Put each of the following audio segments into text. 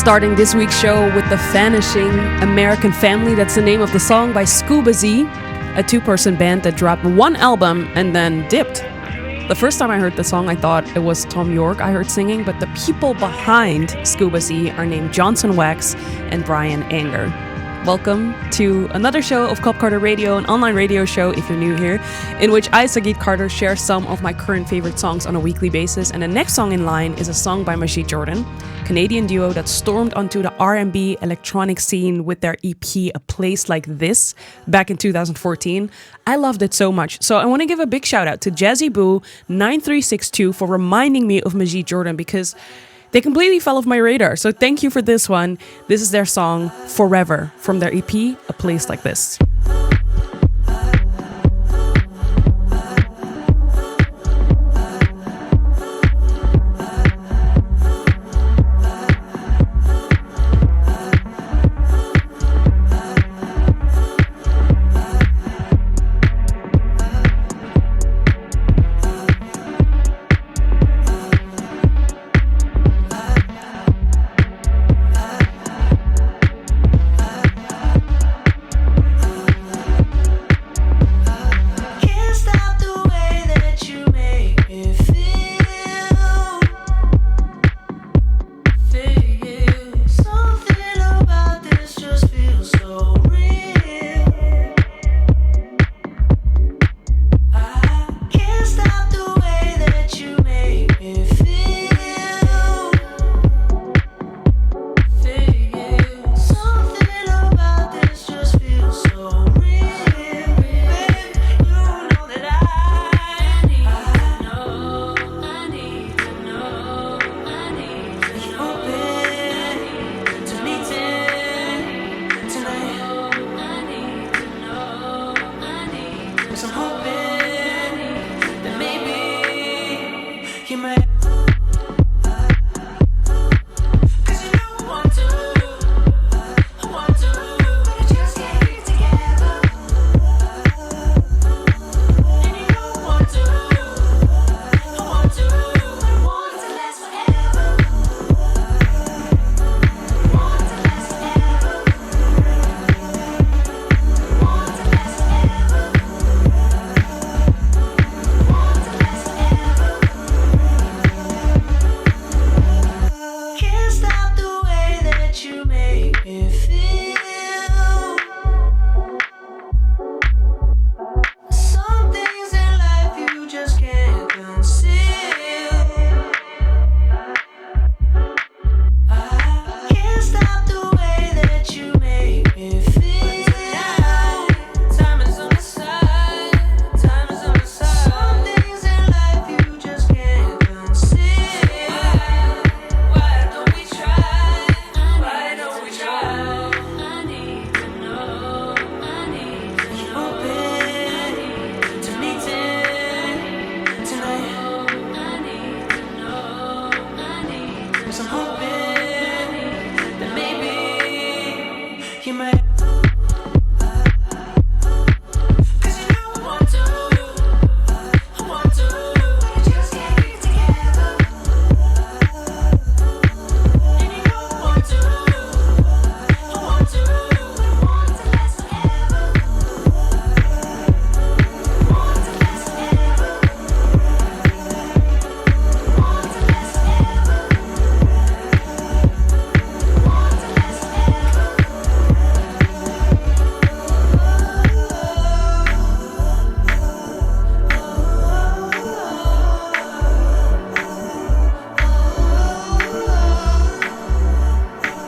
Starting this week's show with the Vanishing American Family. That's the name of the song by ScubaZ, a two-person band that dropped one album and then dipped. The first time I heard the song, I thought it was Tom York I heard singing, but the people behind ScubaZ are named Johnson Wax and Brian Anger. Welcome to another show of Club Carter Radio, an online radio show if you're new here, in which I, Sagit Carter, share some of my current favorite songs on a weekly basis. And the next song in line is a song by Majid Jordan, Canadian duo that stormed onto the R&B electronic scene with their EP A Place Like This back in 2014. I loved it so much. So I want to give a big shout out to Jazzy Boo 9362 for reminding me of Majid Jordan, because they completely fell off my radar. So thank you for this one. This is their song Forever from their EP A Place Like This.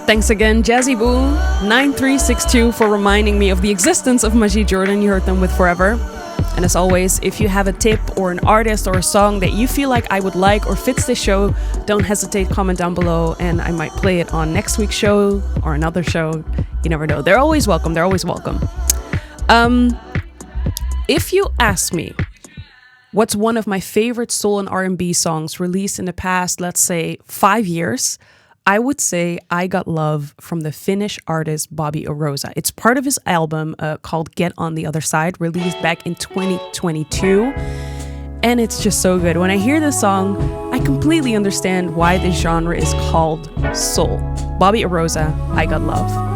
Thanks again, Jazzy Boo 9362 for reminding me of the existence of Majid Jordan. You heard them with Forever. And as always, if you have a tip or an artist or a song that you feel like I would like or fits this show, don't hesitate, comment down below and I might play it on next week's show or another show. You never know. They're always welcome. They're always welcome. If you ask me what's one of my favorite soul and R&B songs released in the past, let's say 5 years, I would say I Got Love from the Finnish artist Bobby Oroza. It's part of his album called Get On The Other Side, released back in 2022. And it's just so good. When I hear this song, I completely understand why this genre is called soul. Bobby Oroza, I Got Love.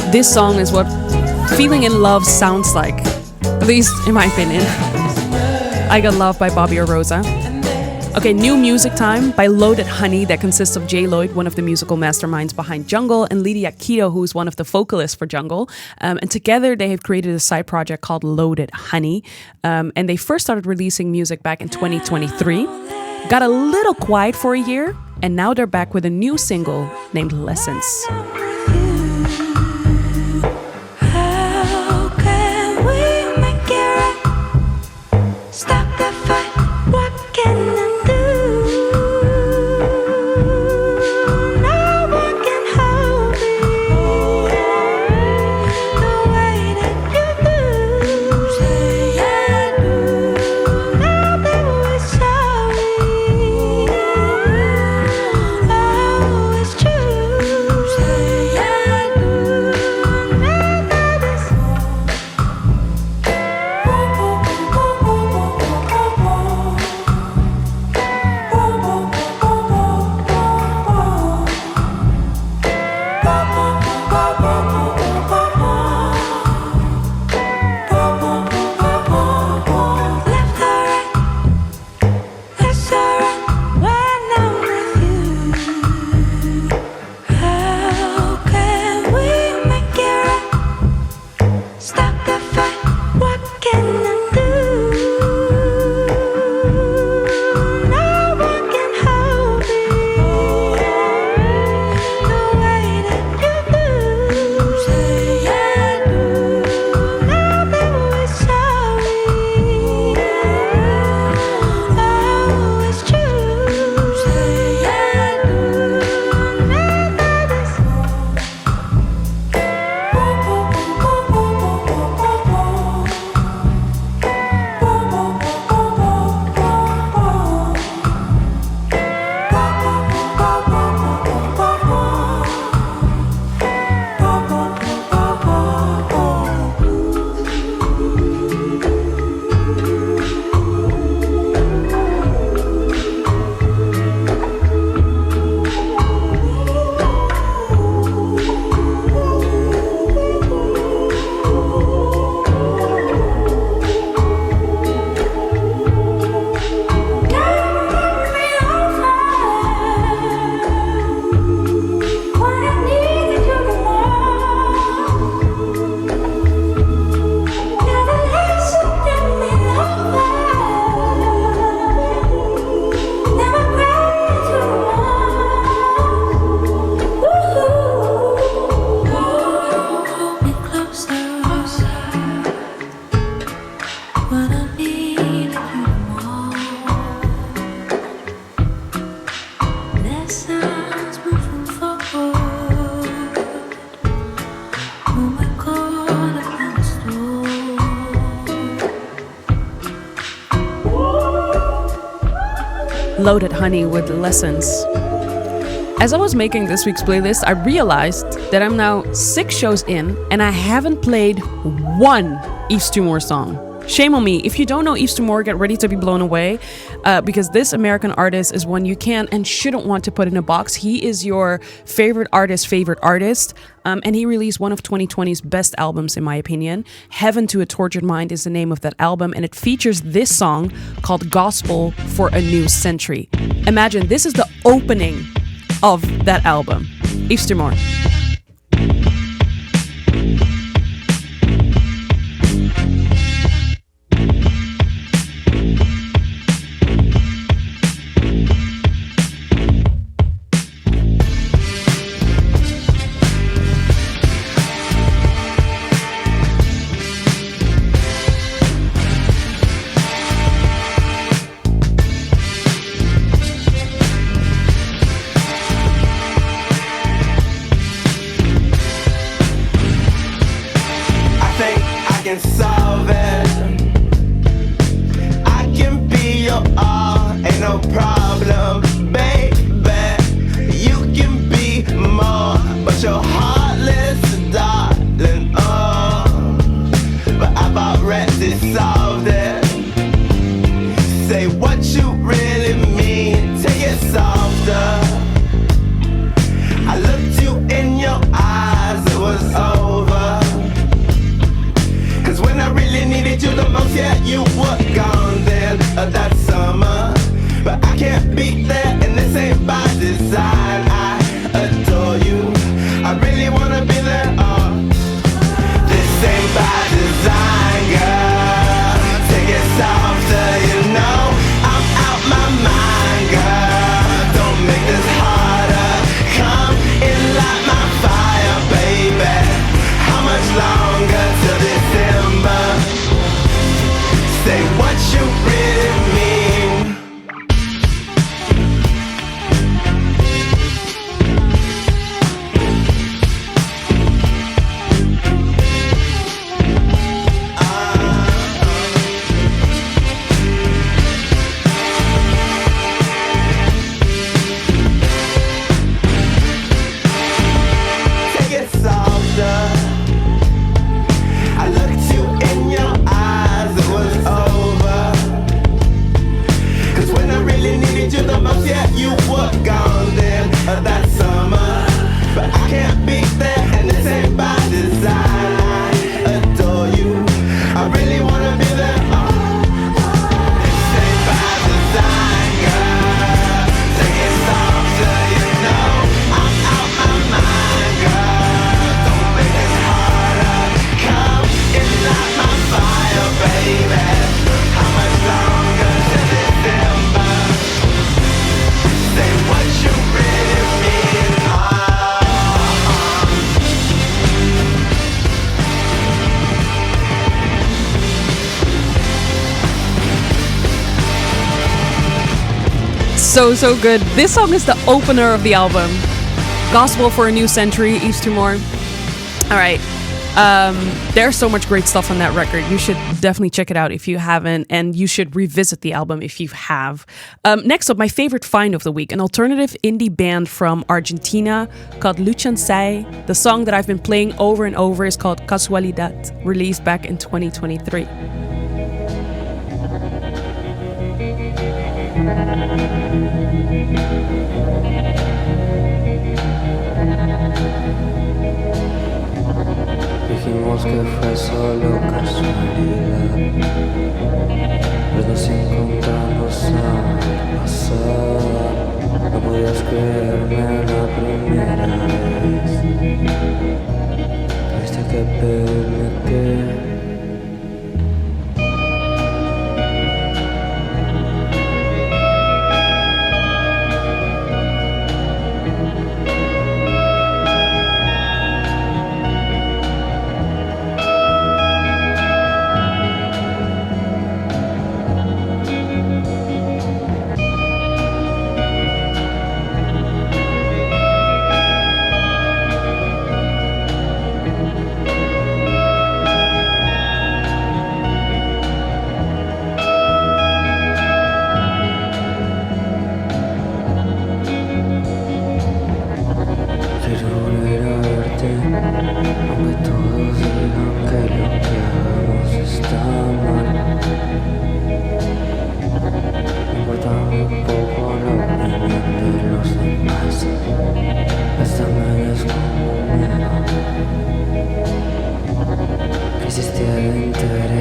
This song is what feeling in love sounds like, at least in my opinion. I Got Love by Bobby Oroza. Okay, new music time by Loaded Honey, that consists of Jay Lloyd, one of the musical masterminds behind Jungle, and Lydia Keto, who is one of the vocalists for Jungle. And together they have created a side project called Loaded Honey. And they first started releasing music back in 2023. Got a little quiet for a year, and now they're back with a new single named Lessons. Say Loaded Honey with Lessons. As I was making this week's playlist, I realized that I'm now 6 shows in and I haven't played one Yves Tumor song. Shame on me. If you don't know Yves Tumor, get ready to be blown away because this American artist is one you can and shouldn't want to put in a box. He is your favorite artist, and he released one of 2020's best albums, in my opinion. Heaven to a Tortured Mind is the name of that album, and it features this song called Gospel for a New Century. Imagine, this is the opening of that album. Yves Tumor. So good. This song is the opener of the album. Gospel for a New Century, Yves Tumor. All right. There's so much great stuff on that record. You should definitely check it out if you haven't, and you should revisit the album if you have. Next up, my favorite find of the week, an alternative indie band from Argentina called Luciansei. The song that I've been playing over and over is called Casualidad, released back in 2023. Dijimos que fue solo casualidad, pero nos encontramos al pasar. No podías creerme la primera vez. Tuviste que pedirme que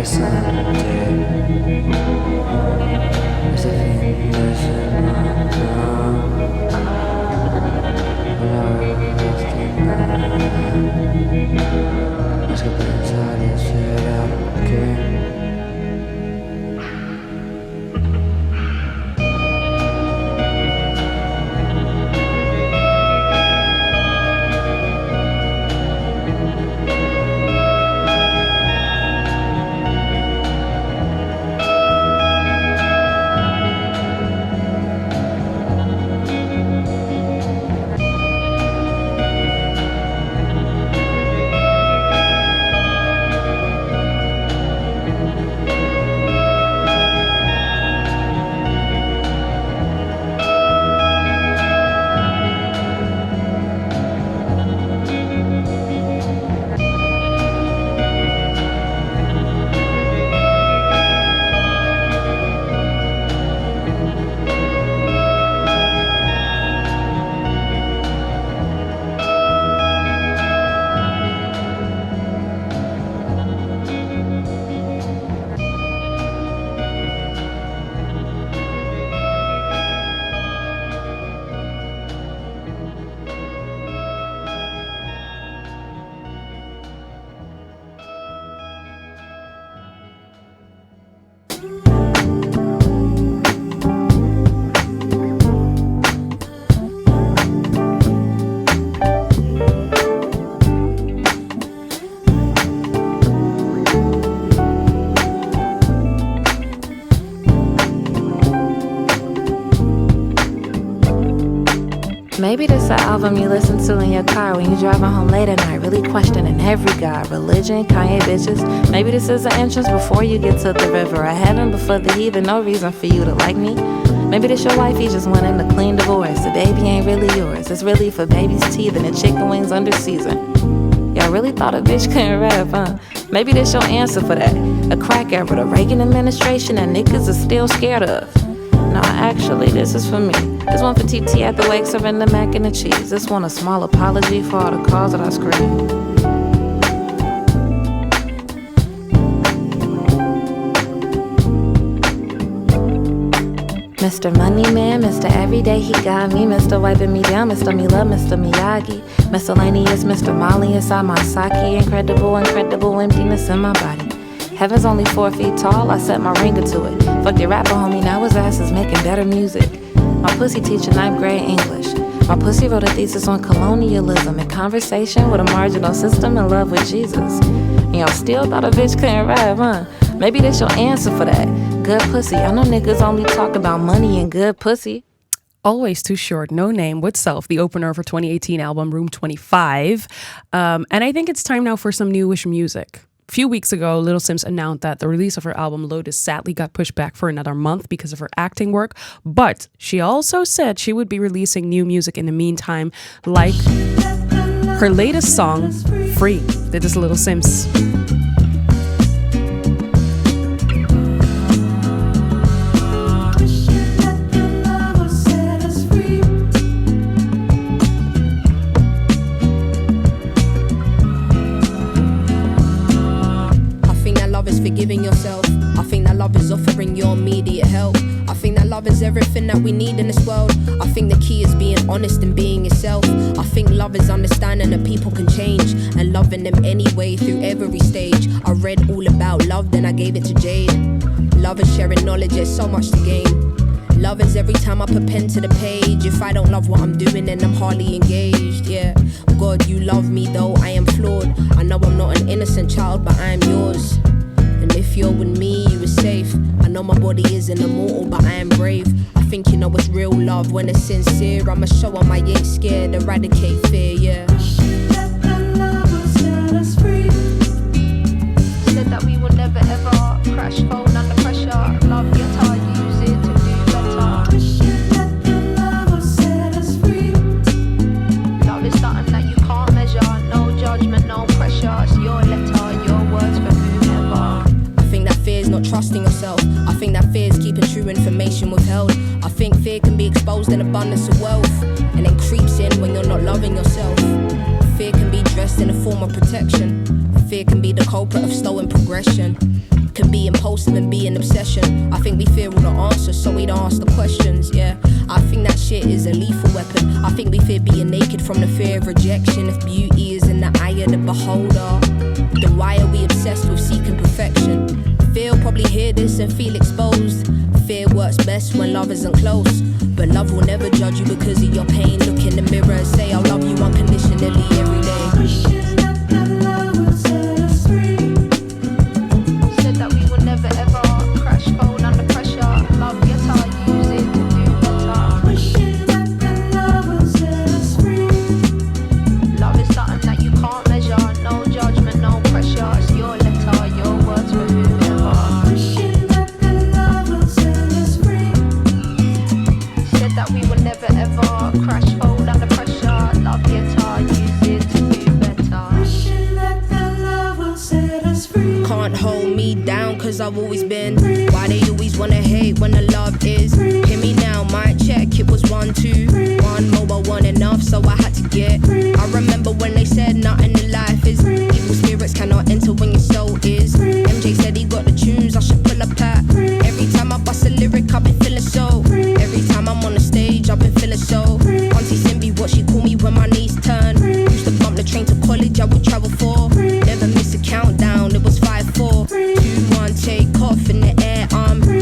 interesante. Ese fin de semana, palabras que nada, más que pensar y esperar que Maybe this an album you listen to in your car when you're driving home late at night, really questioning every god, religion, Kanye bitches. Maybe this is an entrance before you get to the river of heaven, before the heathen, no reason for you to like me. Maybe this your wifey just went in a clean divorce. The baby ain't really yours, it's really for baby's teeth and the chicken wings under season. Y'all really thought a bitch couldn't rap, huh? Maybe this your answer for that. A crack era, the Reagan administration that niggas is still scared of. Nah, actually, this is for me. This one for TT at the wake serving the mac and the cheese. This one a small apology for all the calls that I screamed. Mr. Money Man, Mr. Everyday, he got me. Mr. Wiping me down, Mr. Me Love, Mr. Miyagi. Miscellaneous, Mr. Molly inside my sake. Incredible, incredible emptiness in my body. Heaven's only 4 feet tall, I set my ringer to it. Fuck your rapper homie, now his ass is making better music. My pussy teacher 9th grade English. My pussy wrote a thesis on colonialism and conversation with a marginal system in love with Jesus. And y'all still thought a bitch couldn't rap, huh? Maybe that's your answer for that. Good pussy. I know niggas only talk about money and good pussy. Always Too Short, Noname with Self, the opener for 2018 album Room 25. And I think it's time now for some newish music. A few weeks ago, Little Simz announced that the release of her album Lotus sadly got pushed back for another month because of her acting work. But she also said she would be releasing new music in the meantime, like her latest song, Free. Dit is Little Simz. Forgiving yourself. I think that love is offering your immediate help. I think that love is everything that we need in this world. I think the key is being honest and being yourself. I think love is understanding that people can change and loving them anyway through every stage. I read all about love, then I gave it to Jade. Love is sharing knowledge, there's so much to gain. Love is every time I put pen to the page. If I don't love what I'm doing, then I'm hardly engaged, yeah. God, you love me though I am flawed. I know I'm not an innocent child, but I am yours. And if you're with me, you are safe. I know my body isn't immortal, but I am brave. I think you know it's real love when it's sincere. I'ma show 'em I ain't scared, eradicate fear, yeah. Let that love will set us free. Said that we will never ever crash, phone under pressure. Love your time, use it to do better. Let that love will set us free. Love is something that you can't measure. No judgment, no pressure. It's your letter, your words for whomever. I think that fear is not trusting yourself. I think that fear is keeping true information withheld. I think fear can be exposed in abundance of wealth, and then creeps in when you're not loving yourself. Fear can be dressed in a form of protection. Fear can be the culprit of slowing progression. can be impulsive and be an obsession. I think we fear all the answers, so we don't ask the questions, yeah. I think that shit is a lethal weapon. I think we fear being naked from the fear of rejection. If beauty is in the eye of the beholder, then why are we obsessed with seeking perfection? Fear will probably hear this and feel exposed. Fear works best when love isn't close. But love will never judge you because of your pain. Look in the mirror and say I love you unconditionally every day. Wishing that the love will set us free. Said that we would never ever crash, fold under pressure. Love guitar, use it to do better. Wishing that the love will set us free. Love is something that you can't measure. No judgment, no pressure. It's your letter, your words for whoever. Wishing that the love will set us free. Said that we would never ever crash, fold under pressure. Love guitar, use it to do better. Wishing that the love will set us free. Can't hold me down cause I've always been. Why they always wanna hate when the love is. Hear me now, mic check, it was 1, 2. One mobile, one enough, so I had to get. I remember when they said nothing in life is. Evil spirits cannot enter when your soul is. MJ said he got the tunes, I should pull up at. Every time I bust a lyric, I've been feeling so. Every time I'm on the stage, I've been feeling so. Auntie Simbi, what she call me when my knees turn. Used to bump the train to college, I would travel for. Never miss a countdown, it was 5, 4, 2, 1, take off in the air.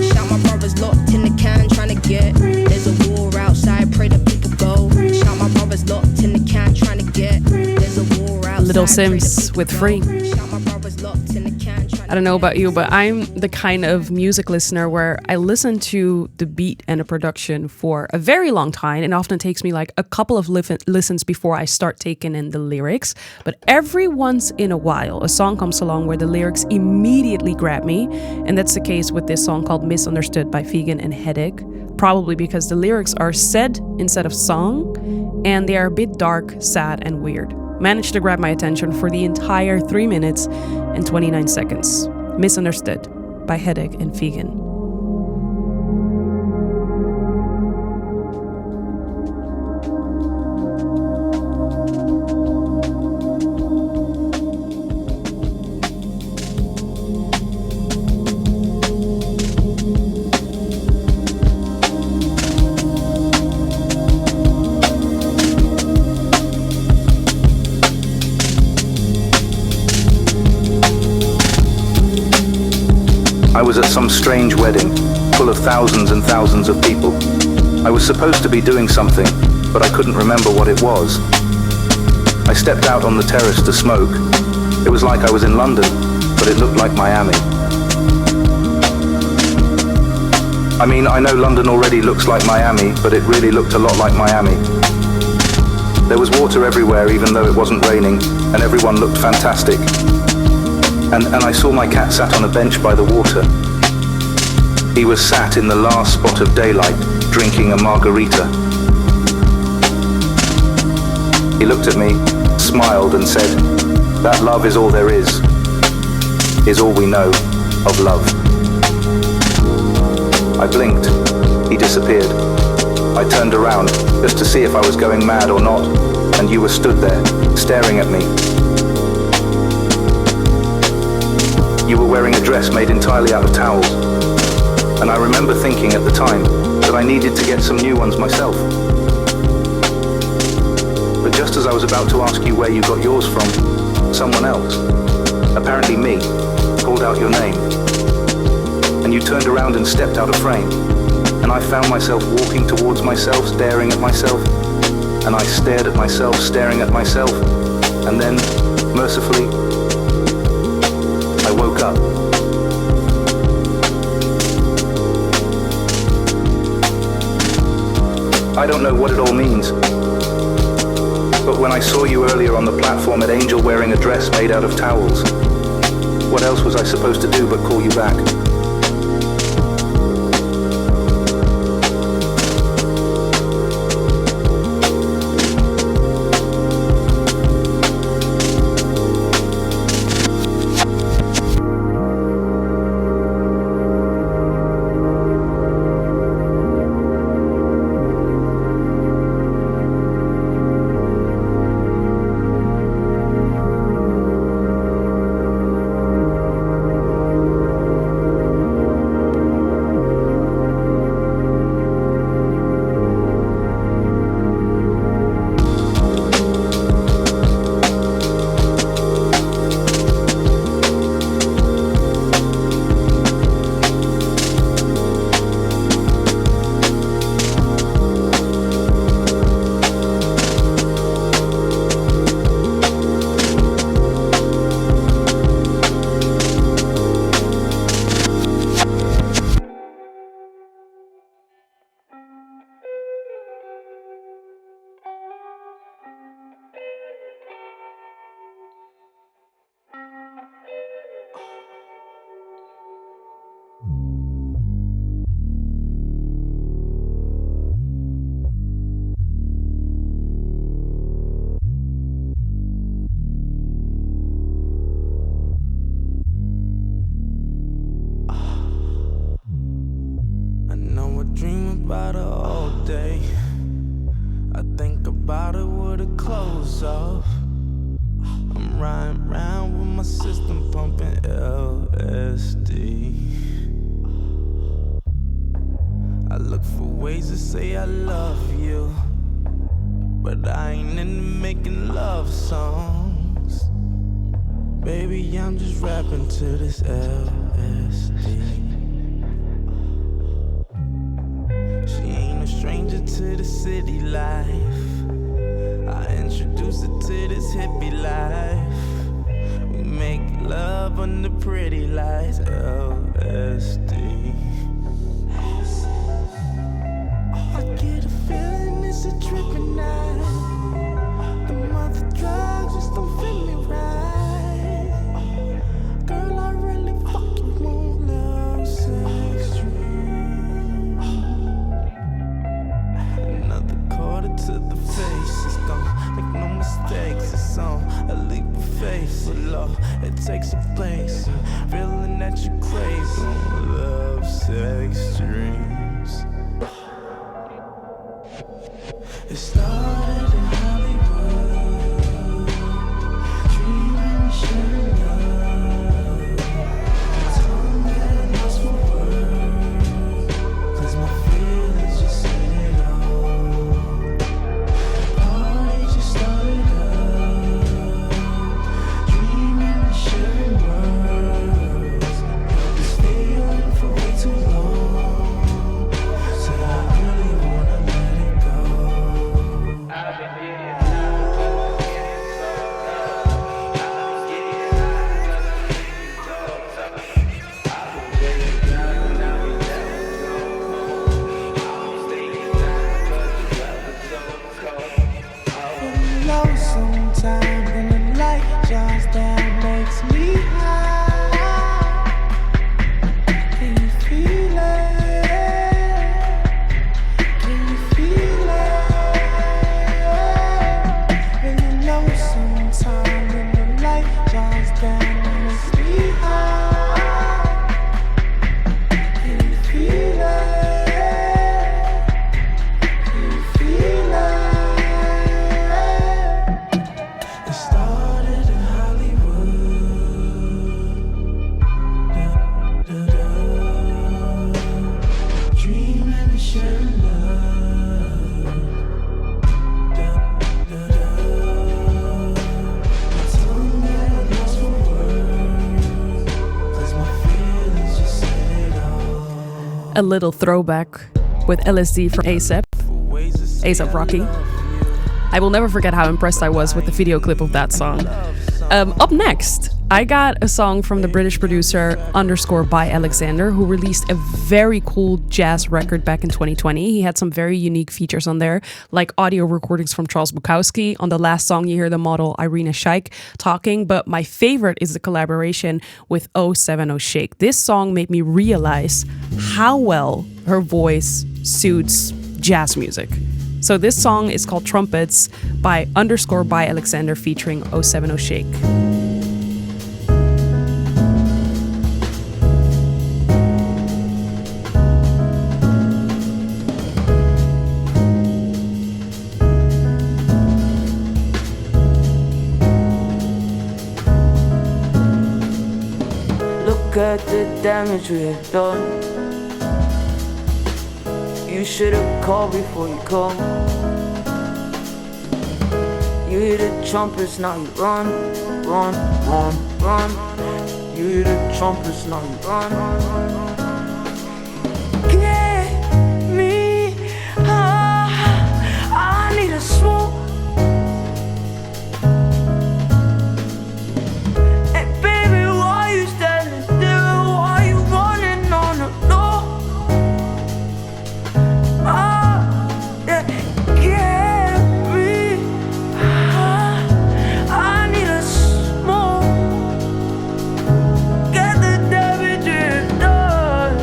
Shout my brothers locked in the can, trying to get. There's a war outside, pray that people go. Shout my brothers locked in the can, trying to get. There's a war outside. Little Simz with Free. Shout my brothers locked in the can, trying to I don't know about you, but I'm the kind of music listener where I listen to the beat and the production for a very long time. And often takes me like a couple of listens before I start taking in the lyrics. But every once in a while, a song comes along where the lyrics immediately grab me. And that's the case with this song called Misunderstood by Vegyn and Headache. Probably because the lyrics are said instead of sung. And they are a bit dark, sad, and weird. Managed to grab my attention for the entire 3 minutes and 29 seconds. Misunderstood by Headache and Vegyn. I was at some strange wedding, full of thousands and thousands of people. I was supposed to be doing something, but I couldn't remember what it was. I stepped out on the terrace to smoke. It was like I was in London, but it looked like Miami. I mean, I know London already looks like Miami, but it really looked a lot like Miami. There was water everywhere, even though it wasn't raining, and everyone looked fantastic. And I saw my cat sat on a bench by the water. He was sat in the last spot of daylight, drinking a margarita. He looked at me, smiled and said, "That love is all there is all we know of love." I blinked. He disappeared. I turned around just to see if I was going mad or not, and you were stood there, staring at me. You were wearing a dress made entirely out of towels, and I remember thinking at the time that I needed to get some new ones myself. But just as I was about to ask you where you got yours from, someone else, apparently me, called out your name. And you turned around and stepped out of frame, and I found myself walking towards myself, staring at myself, and I stared at myself, staring at myself, and then, mercifully, I woke up. I don't know what it all means, but when I saw you earlier on the platform at Angel wearing a dress made out of towels, what else was I supposed to do but call you back? clothes off. I'm riding round with my system pumping LSD. I look for ways to say I love you, but I ain't into making love songs. Baby, I'm just rapping to this LSD. She ain't a stranger to the city life. I introduce her to this hippie life. We make love under pretty lights, LSD. I get a feeling it's a tripping night. The mother drugs just don't fit me right. Girl, I really fucking want love sex dream. Another quarter to the face is gone. Make no mistakes, it's on a leap of faith. But love, it takes a place. Feeling that you crave love sex dreams. It started in Hollywood, dreaming, sharing love. Told me that I lost my words, 'cause my feelings just said it all. Party just started up, dreaming, sharing words. Held this feeling for way too long, said I really wanna let it go. Low sometimes when the light shines down, makes me high. Can you feel it? Can you feel it? Really low sometimes when the light shines down, makes me high. Can you feel it? Can you feel it? It started in Hollywood. Da, da, da. Dreaming and sharing love. Da, da, da. My tongue got lost for words, 'cause my feelings just said it all. A little throwback with LSD from ASAP Rocky. I will never forget how impressed I was with the video clip of that song. Up next, I got a song from the British producer _by Alexander, who released a very cool jazz record back in 2020. He had some very unique features on there, like audio recordings from Charles Bukowski. On the last song, you hear the model Irina Shayk talking, but my favorite is the collaboration with 070 Shake. This song made me realize how well her voice suits jazz music. So this song is called Trumpets by _by Alexander featuring 070 Shake. Look at the damage we have done. You should have called before you come. You hear the trumpets, now you run, run, run, run. You hear the trumpets, now you run. Get me high, I need a smoke. Hey baby, why you standing still? Why you running on the floor? Get me high, I need a smoke. Get the damage done.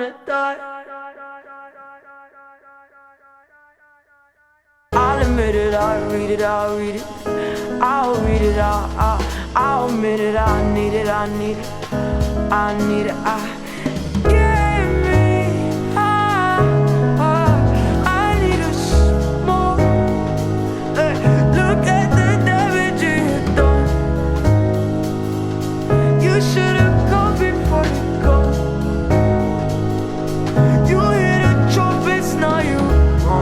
wanna die. I'll admit it, I'll read it, I'll read it. I'll read it, I'll admit it, I need it, I need it. I need it, give me, I need a more. Look at the damage you've done. You should've gone before you go. You hear the trumpets, now you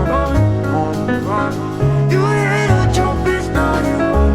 run. You hear the trumpets, now you run.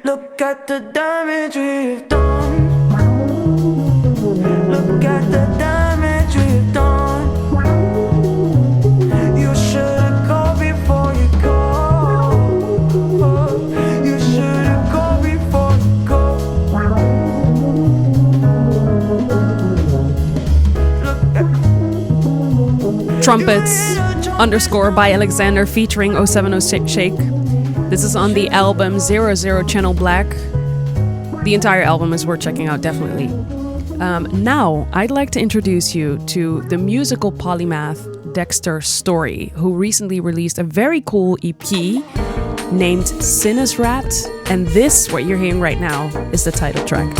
Look at the damage we've done. Look at the damage we've done. You should've gone before you go. You should've gone before you go. Trumpets _ by Alexander featuring 070 Shake. This is on the album 00 Channel Black. The entire album is worth checking out, definitely. Now, I'd like to introduce you to the musical polymath Dexter Story, who recently released a very cool EP named Sinesray, and this, what you're hearing right now, is the title track.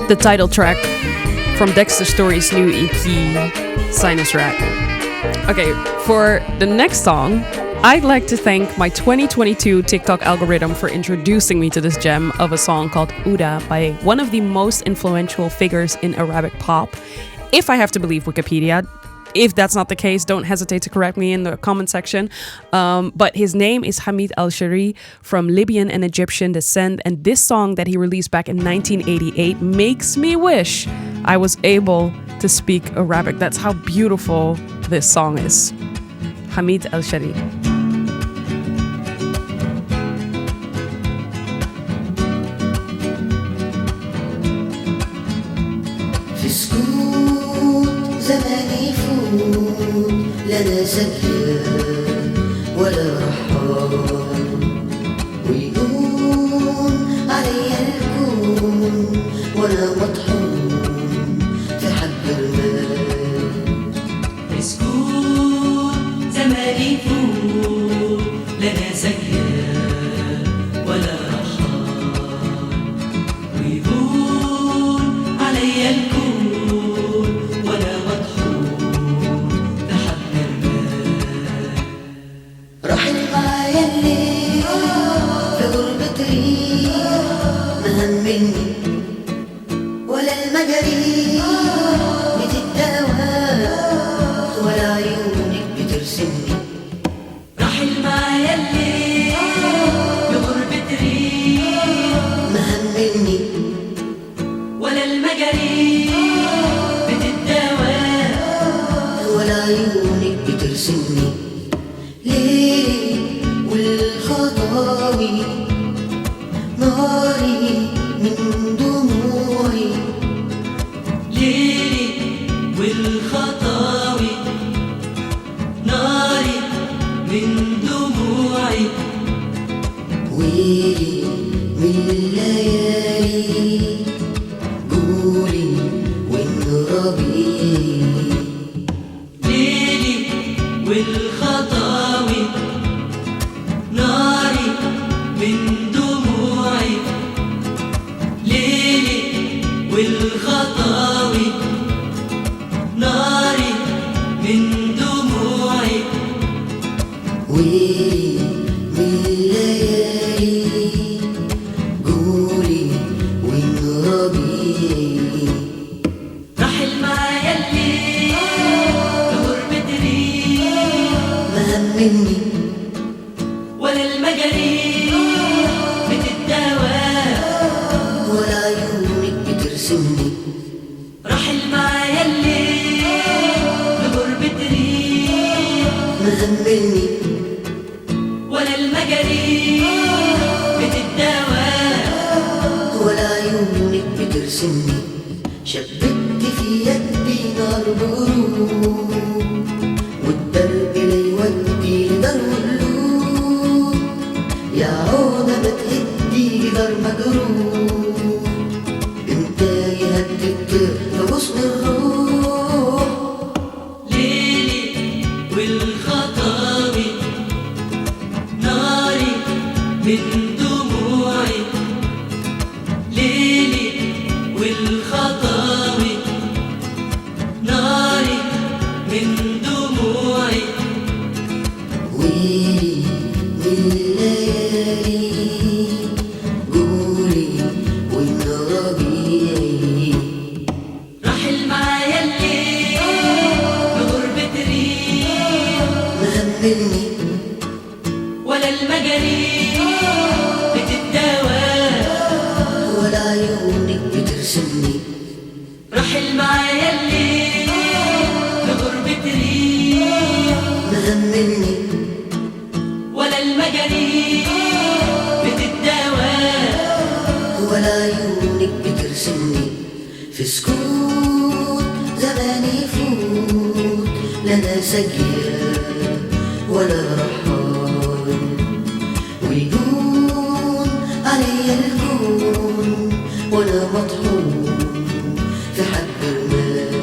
The title track from Dexter Story's new EP, Sinesray. Okay, for the next song, I'd like to thank my 2022 TikTok algorithm for introducing me to this gem of a song called Ouda by one of the most influential figures in Arabic pop, if I have to believe Wikipedia. If that's not the case, don't hesitate to correct me in the comment section. But his name is Hamid al-Shaeri, from Libyan and Egyptian descent, and this song that he released back in 1988 makes me wish I was able to speak Arabic. That's how beautiful this song is. Hamid al-Shaeri. زمان يفوت لنا سكيان ولا رحال ويقوم علي الكون وانا مطحون في حب المال مسكون زمان يفوت لنا سكيان ولا رحال ويقوم علي الكون ولا المجاري بتتداوى ولا عيونك بترسمني رحل معايا الليل بغربة ريح ما همني ولا المجاري بتتداوى ولا عيونك بترسمني ليه والخطاوي ناري من دموعي ليلي والخطاوي ناري من دموعي ويلي من الليالي قولي وإن ربيعي ليلي والخطاوي ناري من دموعي ليلي والخطاوي ناري من دموعي ويلي من الليالي قولي وإن ربيعي رحل معايا الليل بغربة ريح ما همني ولا المجاري بتتداوى ولا عيونك بترسمني رحل معايا الليل بغربة ريح ما همني ولا المجاري بتتداوى ولا عيونك بترسمني شبكت في يدي نار بروق والدرب ليودي لدار مقلوب يا عودة ما تهدي دار مجروح انت يهدد في غصن الروح ليلي والخطاوي ناري من دموعي ليلي والخطاوي ناري من دموعي ويلي من الليالي قولي وإن ربيعي رحل معايا الليل بغربة ريح ما همني ولا المجاري بتتداوى ولا عيونك بترسمني رحل معايا الليل بغربة ريح ما همني ولا المجاري بتتداوى ولا عيونك بترسمني في سكوت زمان يفوت لنا سجيان ولا رحال ويدون علي الكون وانا مطحون في حب المال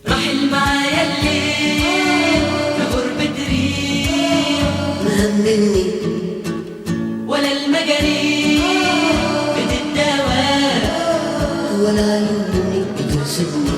رحل معايا الليل بغربة ريح ما همني ولا المجاري بتتداوى ولا عيونك بترسمني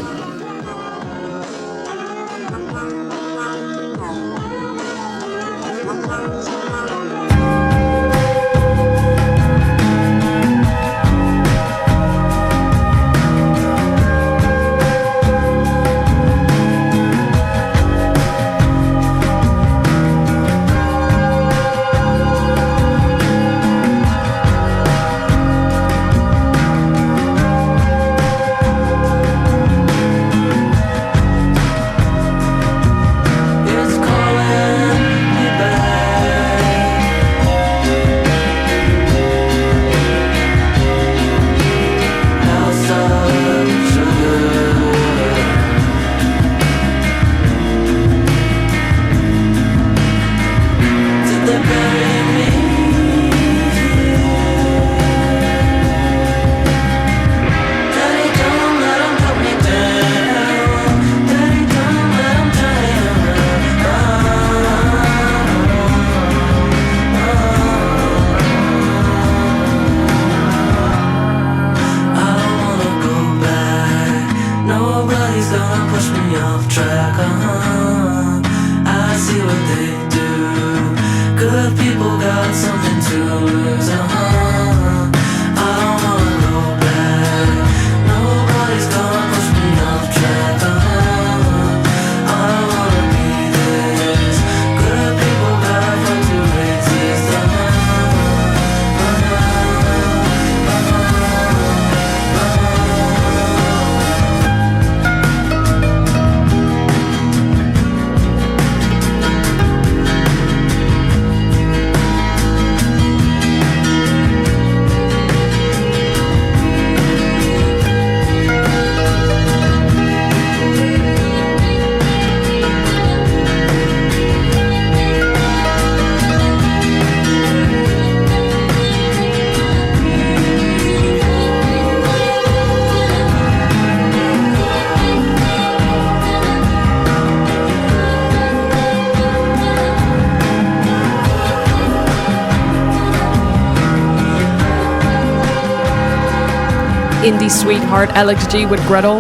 indie sweetheart Alex G with Gretel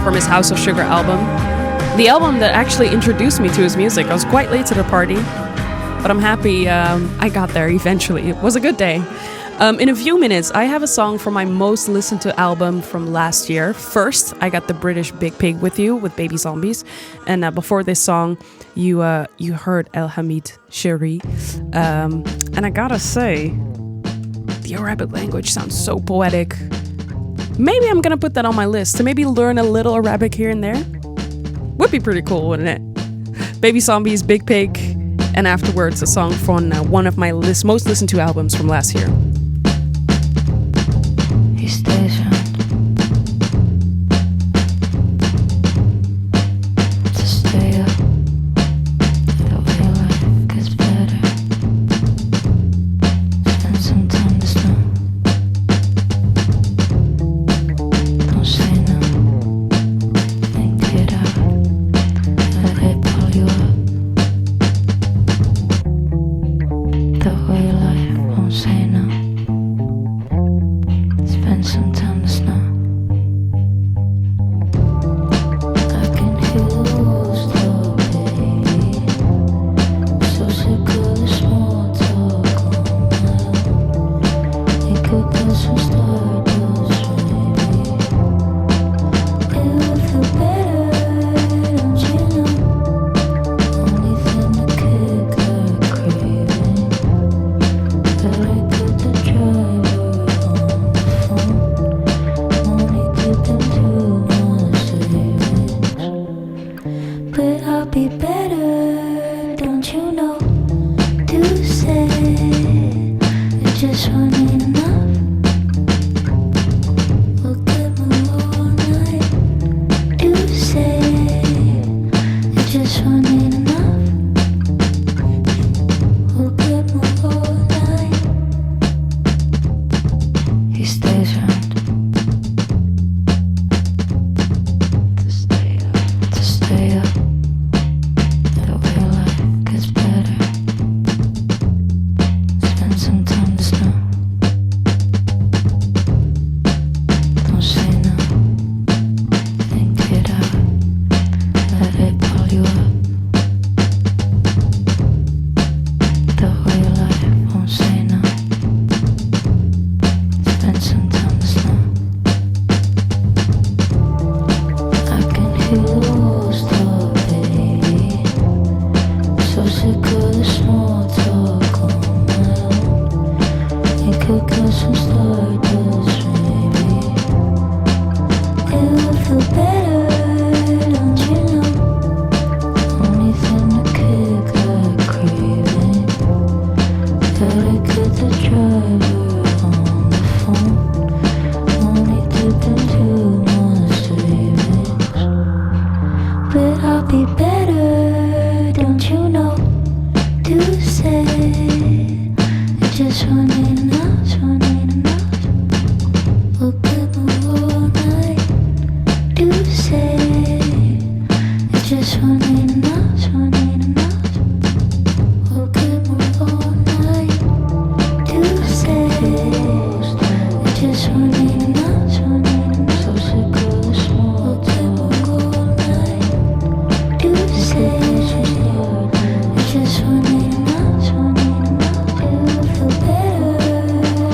from his House of Sugar album. The album that actually introduced me to his music. I was quite late to the party, but I'm happy I got there eventually. It was a good day. In a few minutes, I have a song from my most listened to album from last year. First, I got the British Piig With You with Baby Zombies. And before this song, you heard El Hamid Shaeri. And I gotta say, the Arabic language sounds so poetic. Maybe I'm gonna put that on my list to maybe learn a little Arabic here and there. Would be pretty cool, wouldn't it? Baby Zombies, Piig, and afterwards a song from one of my most listened to albums from last year. He stays around to stay up. The way life gets better. Spend some time to snow. Don't say no. Think it out. Let it pull you up. The way life won't say no. Spend some time to snow. I can hear the walls slow, baby. So sick of the small talk on my own. It could go some stardust, maybe. It will feel better, don't you know? Only thing to kick her craving. Better put the driver on the phone. Only did them too much savings. But I'll be better, don't you know? To say it just won't ain't enough. Look at me all night. To say it just won't ain't enough. Look at me all night. He stays around to stay up, to stay up. The way life gets better. Spend some time to snow. Don't say no. Think it out. Let it pull you up. The way life won't say no. Spend some time to snow. I can hear the walls talk, baby. So sick of the small talk on my own. It could go some stardust, maybe. It will feel better, don't you know? Only thing to kick her craving. Better get the driver on the phone. Only did them too much savings. But I'll be better, don't you know? To say it just won't ain't enough, won't ain't enough. Look at me all night. To say it just won't ain't enough, won't ain't enough. Look at me all night. To say it just won't ain't enough, won't ain't enough. So sick of the small talk all night. To say it just won't ain't enough, won't ain't enough. It will feel better,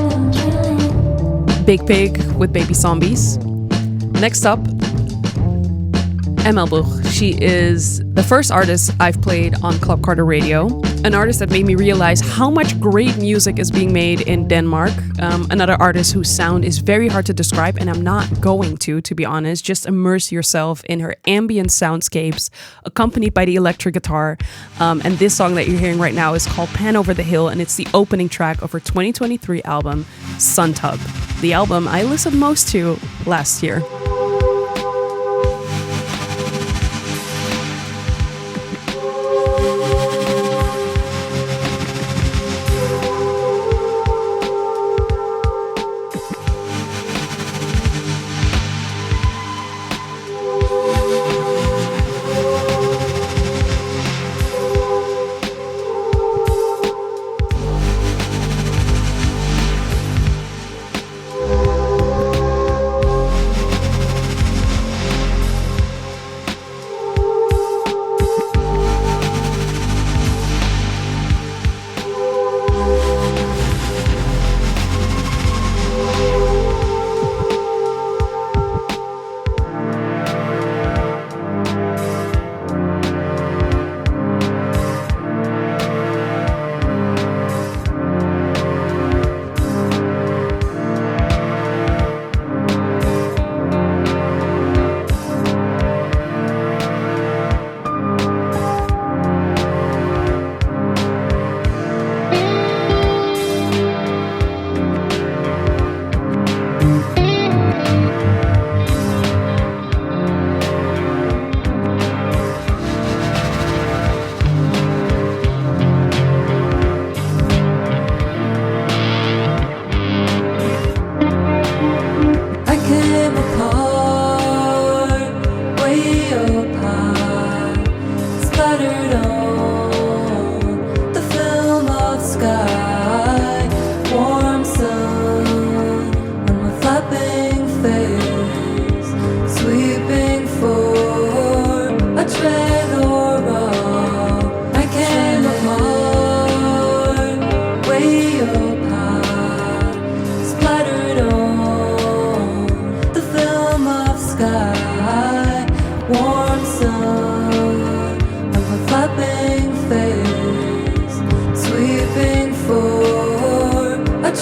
don't you know? Piig with Baby Zombies. Next up, Buch. She is the first artist I've played on Club Carter Radio. An artist that made me realize how much great music is being made in Denmark. Another artist whose sound is very hard to describe, and I'm not going to be honest. Just immerse yourself in her ambient soundscapes, accompanied by the electric guitar. And this song that you're hearing right now is called Pan Over the Hill, and it's the opening track of her 2023 album, Suntub. The album I listened most to last year.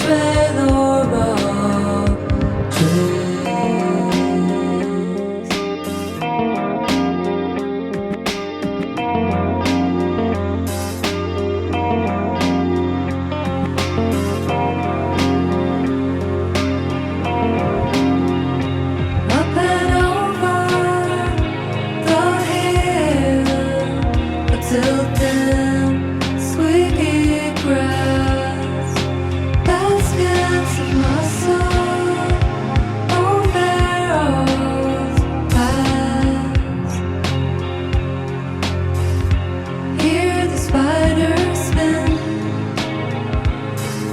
trailer of dreams. Up and over the hill, a tilting, squeaky grass, baskets of muscle, old barrels pass. Hear the spiders spin,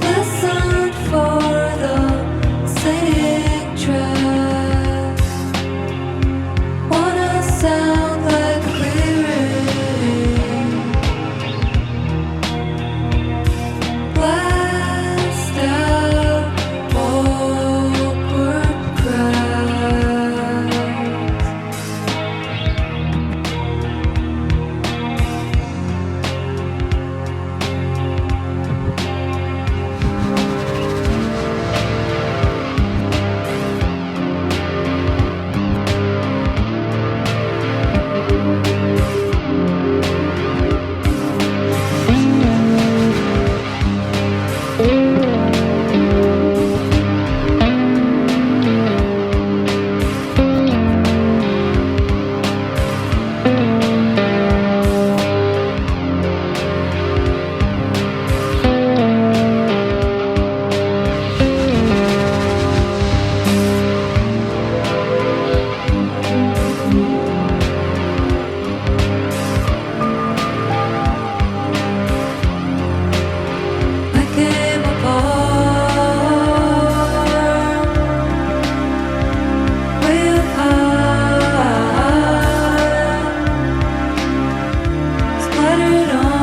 listen for the scenic track. Wanna sound like a clearing, blast out awkward cracks. I came apart, way up high, splattered on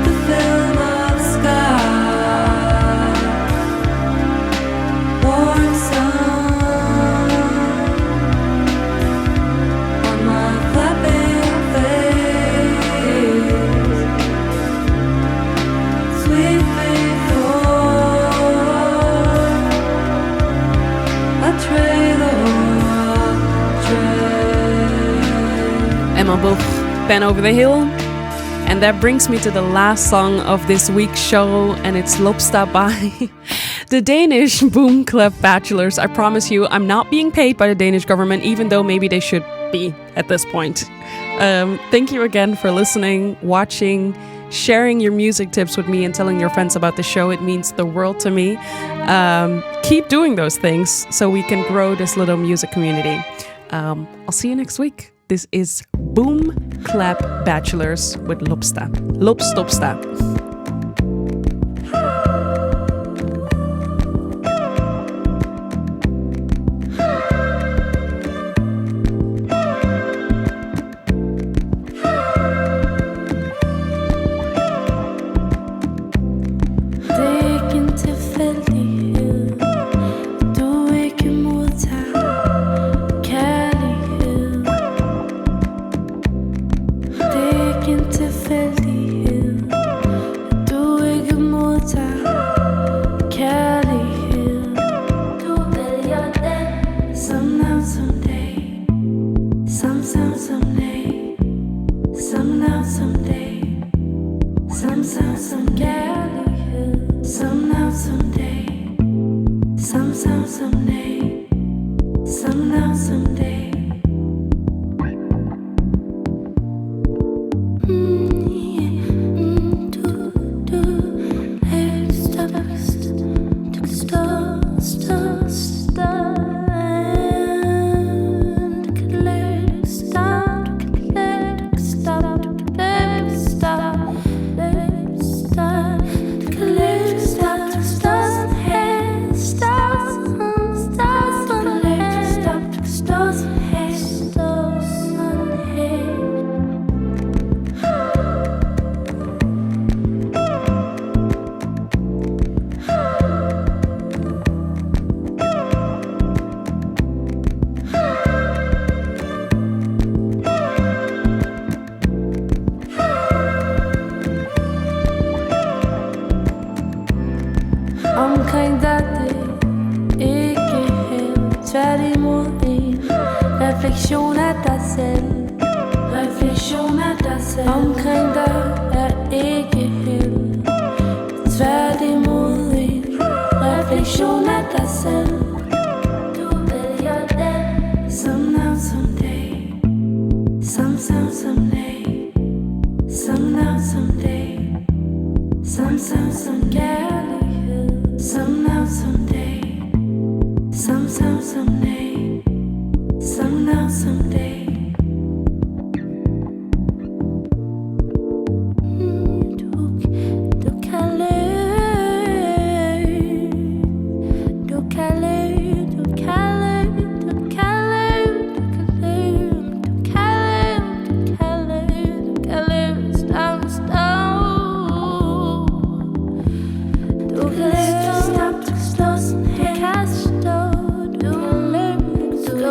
the film of sky, warm sun on my flapping face. Sweep me through a trailer of dread. Emma Buch, Pen Over the Hill. And that brings me to the last song of this week's show, and it's Lopsta by the Danish boom club Bachelors. I promise you, I'm not being paid by the Danish government, even though maybe they should be at this point. Thank you again for listening, watching, sharing your music tips with me, and telling your friends about the show. It means the world to me. Keep doing those things so we can grow this little music community. I'll see you next week. This is Boom Clap Bachelors with Lopsta. Lopstopsta. Det er ikke en tilfældighed, du ikke modtager kærlighed. Det er ikke en tilfældighed, du ikke modtager kærlighed. Du vælger den, som navn som dag, som sang som dag, som navn som dag, som sang som kærlighed, som navn som dag, som sang som dag, som navn som dag. Stars Omkring dig, det ikke helt. Tværtimod en refleksion af dig selv. Refleksion af dig selv. Omkring dig er ikke helt. Tværtimod en refleksion af dig selv. Du vælger den. Some now, someday. Some someday. Some now, someday. Some kærlighed. Some now, someday. Some someday. Some now, someday.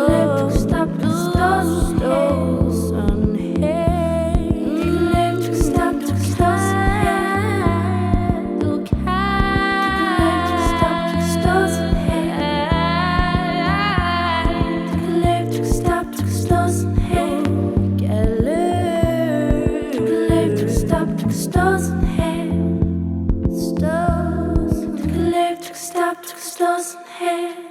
Stop, stop, stop, stop,